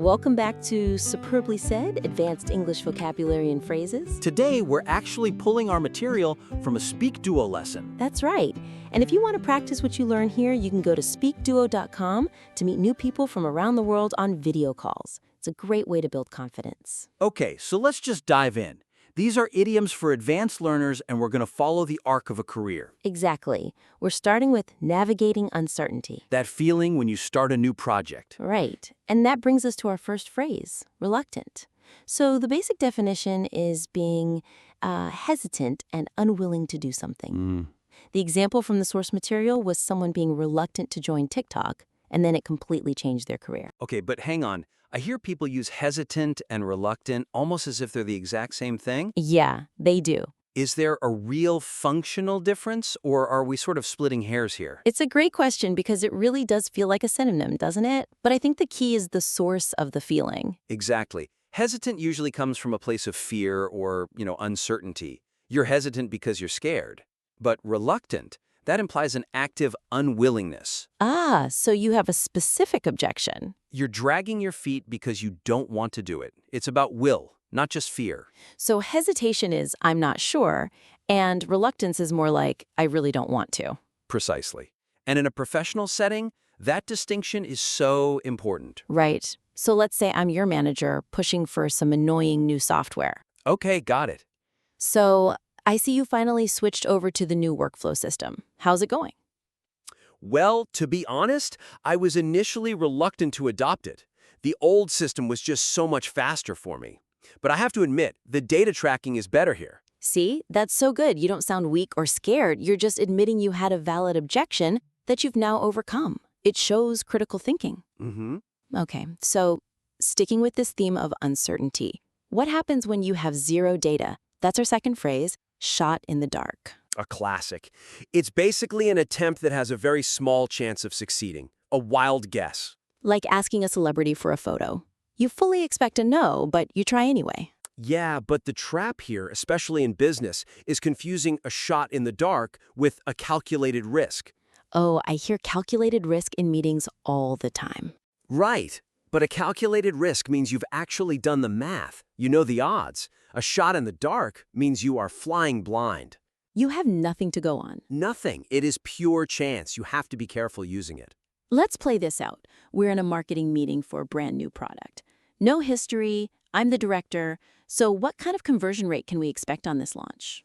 Welcome back to Superbly Said, Advanced English Vocabulary and Phrases. Today, we're actually pulling our material from a SpeakDuo lesson. That's right. And if you want to practice what you learn here, you can go to SpeakDuo.com to meet new people from around the world on video calls. It's a great way to build confidence. Okay, so let's just dive in. These are idioms for advanced learners, and we're going to follow the arc of a career. Exactly. We're starting with navigating uncertainty. That feeling when you start a new project. Right. And that brings us to our first phrase, reluctant. So the basic definition is being hesitant and unwilling to do something. The example from the source material was someone being reluctant to join TikTok, and then it completely changed their career. Okay, but hang on. I hear people use hesitant and reluctant almost as if they're the exact same thing. Yeah, they do. Is there a real functional difference, or are we sort of splitting hairs here? It's a great question because it really does feel like a synonym, doesn't it? But I think the key is the source of the feeling. Exactly. Hesitant usually comes from a place of fear or, uncertainty. You're hesitant because you're scared. But reluctant, that implies an active unwillingness. Ah, so you have a specific objection. You're dragging your feet because you don't want to do it. It's about will, not just fear. So hesitation is, I'm not sure, and reluctance is more like, I really don't want to. Precisely. And in a professional setting, that distinction is so important. Right. So let's say I'm your manager pushing for some annoying new software. Okay, got it. So I see you finally switched over to the new workflow system. How's it going? Well, to be honest, I was initially reluctant to adopt it. The old system was just so much faster for me. But I have to admit, the data tracking is better here. See, that's so good. You don't sound weak or scared. You're just admitting you had a valid objection that you've now overcome. It shows critical thinking. Okay, so sticking with this theme of uncertainty, what happens when you have zero data? That's our second phrase, shot in the dark. A classic. It's basically an attempt that has a very small chance of succeeding. A wild guess. Like asking a celebrity for a photo. You fully expect a no, but you try anyway. Yeah, but the trap here, especially in business, is confusing a shot in the dark with a calculated risk. Oh, I hear calculated risk in meetings all the time. Right. But a calculated risk means you've actually done the math. You know the odds. A shot in the dark means you are flying blind. You have nothing to go on. Nothing. It is pure chance. You have to be careful using it. Let's play this out. We're in a marketing meeting for a brand new product. No history, I'm the director, so what kind of conversion rate can we expect on this launch?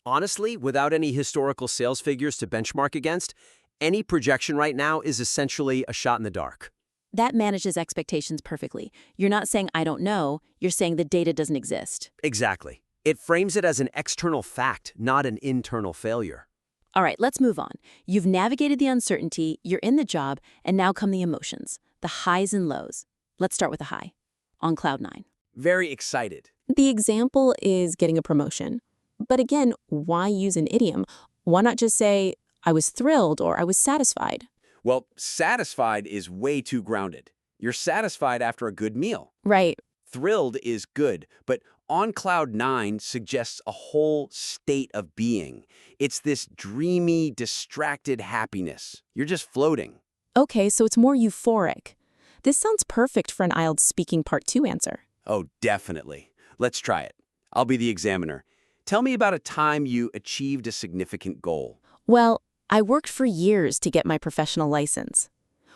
Honestly, without any historical sales figures to benchmark against, any projection right now is essentially a shot in the dark. That manages expectations perfectly. You're not saying I don't know, you're saying the data doesn't exist. Exactly. It frames it as an external fact, not an internal failure. All right, let's move on. You've navigated the uncertainty, you're in the job, and now come the emotions, the highs and lows. Let's start with a high. On cloud 9. Very excited. The example is getting a promotion. But again, why use an idiom? Why not just say, I was thrilled or I was satisfied? Well, satisfied is way too grounded. You're satisfied after a good meal. Right. Thrilled is good, but on cloud 9 suggests a whole state of being. It's this dreamy, distracted happiness. You're just floating. Okay, so it's more euphoric. This sounds perfect for an IELTS speaking part 2 answer. Oh, definitely. Let's try it. I'll be the examiner. Tell me about a time you achieved a significant goal. Well, I worked for years to get my professional license.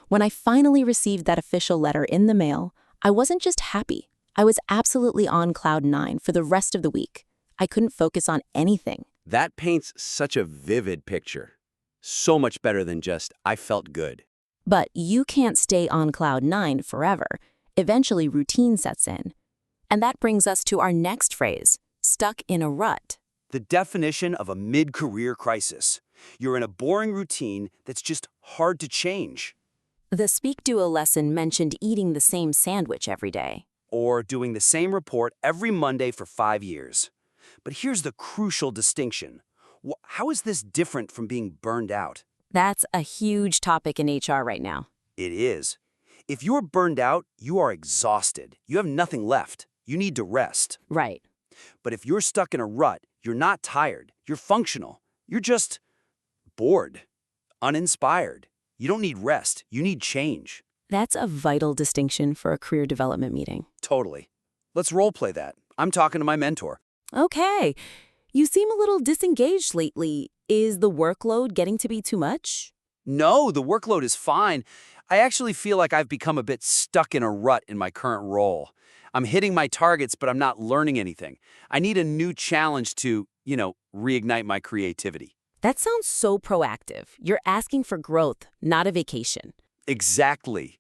When I finally received that official letter in the mail, I wasn't just happy. I was absolutely on cloud 9 for the rest of the week. I couldn't focus on anything. That paints such a vivid picture. So much better than just, I felt good. But you can't stay on cloud 9 forever. Eventually, routine sets in. And that brings us to our next phrase, stuck in a rut. The definition of a mid-career crisis. You're in a boring routine that's just hard to change. The SpeakDuo lesson mentioned eating the same sandwich every day. Or doing the same report every Monday for 5 years. But here's the crucial distinction. How is this different from being burned out? That's a huge topic in HR right now. It is. If you're burned out, you are exhausted. You have nothing left. You need to rest. Right. But if you're stuck in a rut, you're not tired. You're functional. You're just bored, uninspired. You don't need rest. You need change. That's a vital distinction for a career development meeting. Totally. Let's role play that. I'm talking to my mentor. Okay. You seem a little disengaged lately. Is the workload getting to be too much? No, the workload is fine. I actually feel like I've become a bit stuck in a rut in my current role. I'm hitting my targets, but I'm not learning anything. I need a new challenge to, reignite my creativity. That sounds so proactive. You're asking for growth, not a vacation. Exactly.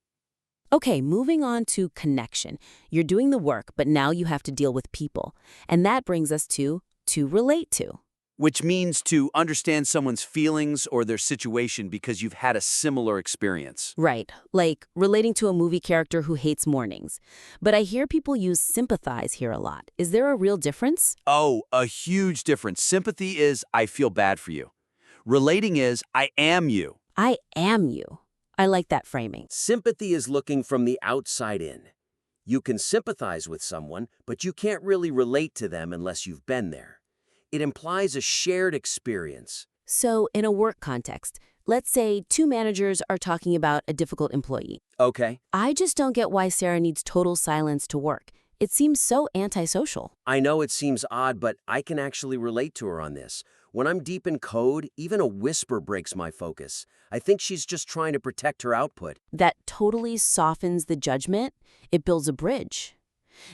Okay, moving on to connection. You're doing the work, but now you have to deal with people. And that brings us to relate to. Which means to understand someone's feelings or their situation because you've had a similar experience. Right, like relating to a movie character who hates mornings. But I hear people use sympathize here a lot. Is there a real difference? Oh, a huge difference. Sympathy is, I feel bad for you. Relating is, I am you. I am you. I like that framing. Sympathy is looking from the outside in. You can sympathize with someone, but you can't really relate to them unless you've been there. It implies a shared experience. So, in a work context, let's say two managers are talking about a difficult employee. Okay. I just don't get why Sarah needs total silence to work. It seems so antisocial. I know it seems odd, but I can actually relate to her on this. When I'm deep in code, even a whisper breaks my focus. I think she's just trying to protect her output. That totally softens the judgment. It builds a bridge.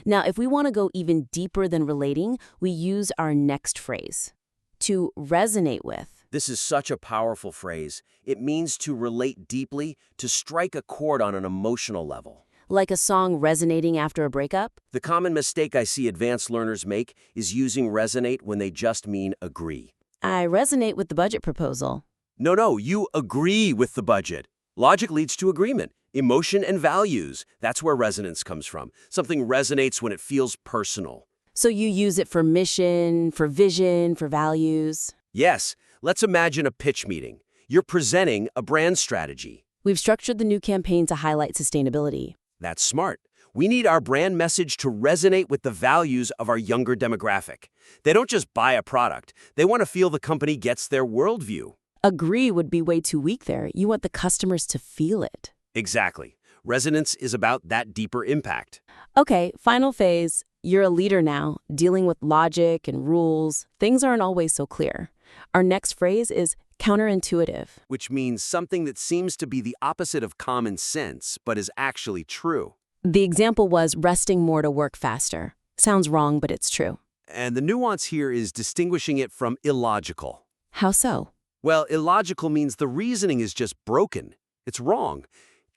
Now, if we want to go even deeper than relating, we use our next phrase, to resonate with. This is such a powerful phrase. It means to relate deeply, to strike a chord on an emotional level. Like a song resonating after a breakup? The common mistake I see advanced learners make is using resonate when they just mean agree. I resonate with the budget proposal. No, you agree with the budget. Logic leads to agreement. Emotion and values, that's where resonance comes from. Something resonates when it feels personal. So you use it for mission, for vision, for values? Yes, let's imagine a pitch meeting. You're presenting a brand strategy. We've structured the new campaign to highlight sustainability. That's smart. We need our brand message to resonate with the values of our younger demographic. They don't just buy a product. They want to feel the company gets their worldview. Agree would be way too weak there. You want the customers to feel it. Exactly. Resonance is about that deeper impact. Okay, final phase. You're a leader now, dealing with logic and rules. Things aren't always so clear. Our next phrase is counterintuitive. Which means something that seems to be the opposite of common sense, but is actually true. The example was resting more to work faster. Sounds wrong, but it's true. And the nuance here is distinguishing it from illogical. How so? Well, illogical means the reasoning is just broken. It's wrong.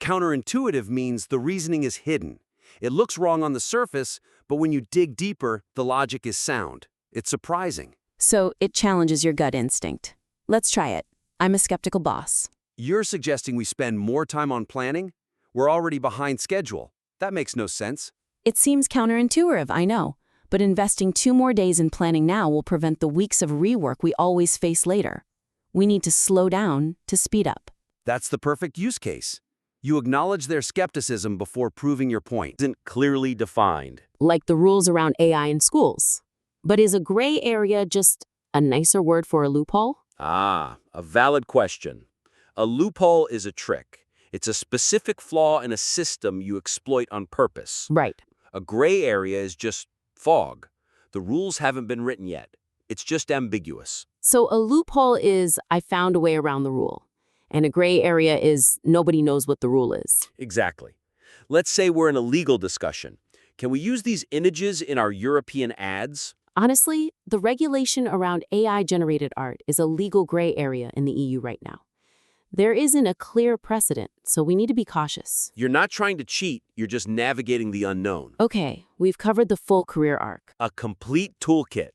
Counterintuitive means the reasoning is hidden. It looks wrong on the surface, but when you dig deeper, the logic is sound. It's surprising. So it challenges your gut instinct. Let's try it. I'm a skeptical boss. You're suggesting we spend more time on planning? We're already behind schedule. That makes no sense. It seems counterintuitive, I know, but investing 2 more days in planning now will prevent the weeks of rework we always face later. We need to slow down to speed up. That's the perfect use case. You acknowledge their skepticism before proving your point. Isn't clearly defined. Like the rules around AI in schools. But is a gray area just a nicer word for a loophole? Ah, a valid question. A loophole is a trick. It's a specific flaw in a system you exploit on purpose. Right. A gray area is just fog. The rules haven't been written yet. It's just ambiguous. So a loophole is I found a way around the rule. And a gray area is nobody knows what the rule is. Exactly. Let's say we're in a legal discussion. Can we use these images in our European ads? Honestly, the regulation around AI-generated art is a legal gray area in the EU right now. There isn't a clear precedent, so we need to be cautious. You're not trying to cheat, you're just navigating the unknown. Okay, we've covered the full career arc. A complete toolkit.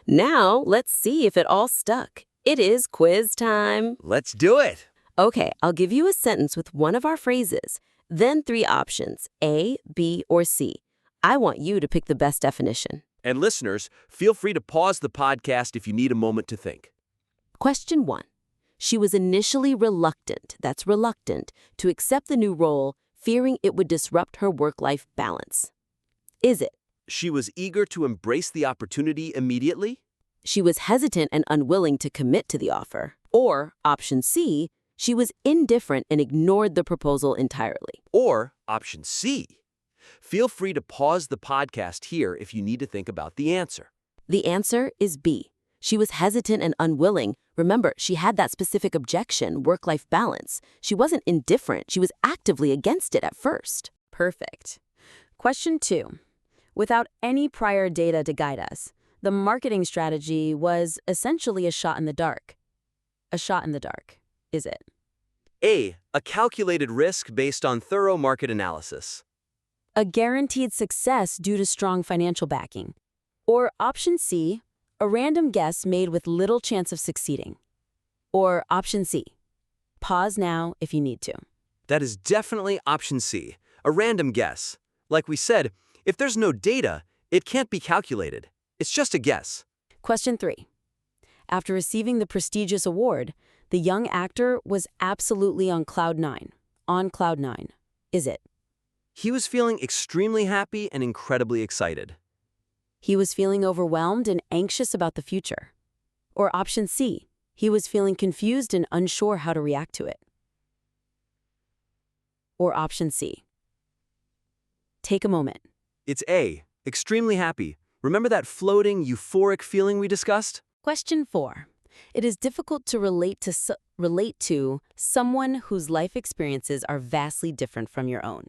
Now, let's see if it all stuck. It is quiz time. Let's do it. Okay, I'll give you a sentence with one of our phrases, then 3 options, A, B, or C. I want you to pick the best definition. And listeners, feel free to pause the podcast if you need a moment to think. Question 1. She was initially reluctant, that's reluctant, to accept the new role, fearing it would disrupt her work-life balance. Is it? She was eager to embrace the opportunity immediately? She was hesitant and unwilling to commit to the offer. Or, option C, She was indifferent and ignored the proposal entirely. Or option C. Feel free to pause the podcast here if you need to think about the answer. The answer is B. She was hesitant and unwilling. Remember, she had that specific objection, work-life balance. She wasn't indifferent. She was actively against it at first. Perfect. Question 2. Without any prior data to guide us, the marketing strategy was essentially a shot in the dark. A shot in the dark, is it? A. A calculated risk based on thorough market analysis. A guaranteed success due to strong financial backing. Or option C, a random guess made with little chance of succeeding. Or option C, pause now if you need to. That is definitely option C, a random guess. Like we said, if there's no data, it can't be calculated. It's just a guess. Question 3. After receiving the prestigious award, the young actor was absolutely on cloud 9. On cloud 9. Is it? He was feeling extremely happy and incredibly excited. He was feeling overwhelmed and anxious about the future. Or option C, he was feeling confused and unsure how to react to it. Or option C. Take a moment. It's A, extremely happy. Remember that floating, euphoric feeling we discussed? Question 4. It is difficult to relate to someone whose life experiences are vastly different from your own.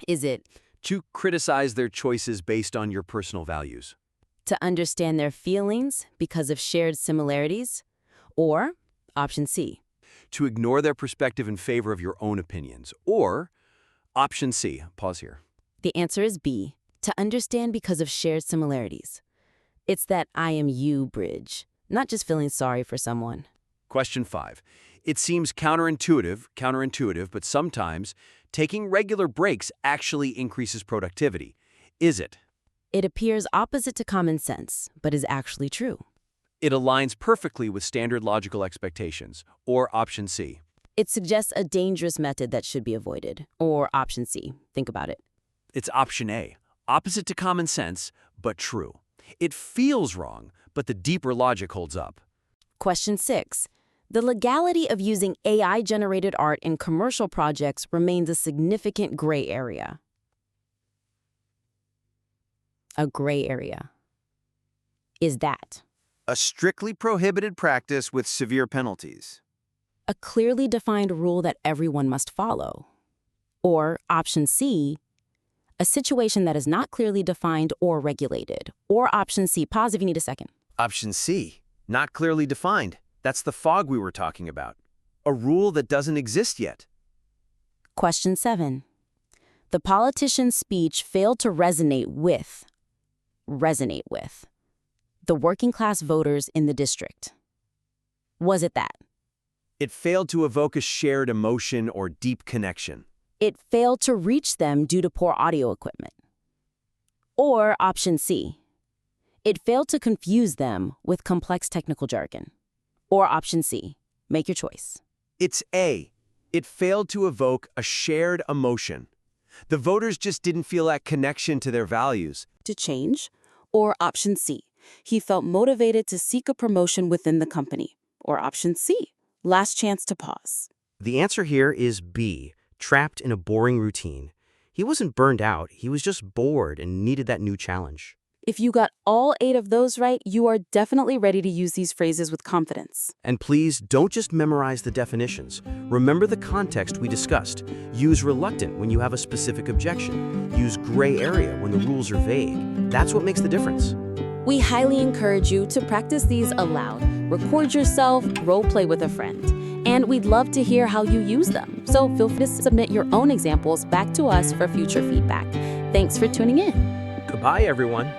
Is it To criticize their choices based on your personal values. to understand their feelings because of shared similarities? Or option C. To ignore their perspective in favor of your own opinions. Or option C, pause here. The answer is B. To understand because of shared similarities. It's that I am you bridge, not just feeling sorry for someone. Question 5. It seems counterintuitive, but sometimes taking regular breaks actually increases productivity. Is it? It appears opposite to common sense, but is actually true. It aligns perfectly with standard logical expectations. Or option C. It suggests a dangerous method that should be avoided. Or option C. Think about it. It's option A. Opposite to common sense, but true. It feels wrong, but the deeper logic holds up. Question 6. The legality of using AI-generated art in commercial projects remains a significant gray area. A gray area. Is that A strictly prohibited practice with severe penalties. a clearly defined rule that everyone must follow? Or option C, a situation that is not clearly defined or regulated? Or option C, pause if you need a second. Option C, not clearly defined. That's the fog we were talking about. A rule that doesn't exist yet. Question 7. The politician's speech failed to resonate with the working class voters in the district. Was it that? It failed to evoke a shared emotion or deep connection. It failed to reach them due to poor audio equipment. Or option C, it failed to confuse them with complex technical jargon. Or option C, make your choice. It's A. It failed to evoke a shared emotion. The voters just didn't feel that connection to their values. To change. Or option C, he felt motivated to seek a promotion within the company. Or option C, last chance to pause. The answer here is B, trapped in a boring routine. He wasn't burned out, he was just bored and needed that new challenge. If you got all 8 of those right, you are definitely ready to use these phrases with confidence. And please don't just memorize the definitions. Remember the context we discussed. Use reluctant when you have a specific objection. Use gray area when the rules are vague. That's what makes the difference. We highly encourage you to practice these aloud. Record yourself, role play with a friend. And we'd love to hear how you use them. So feel free to submit your own examples back to us for future feedback. Thanks for tuning in. Goodbye, everyone.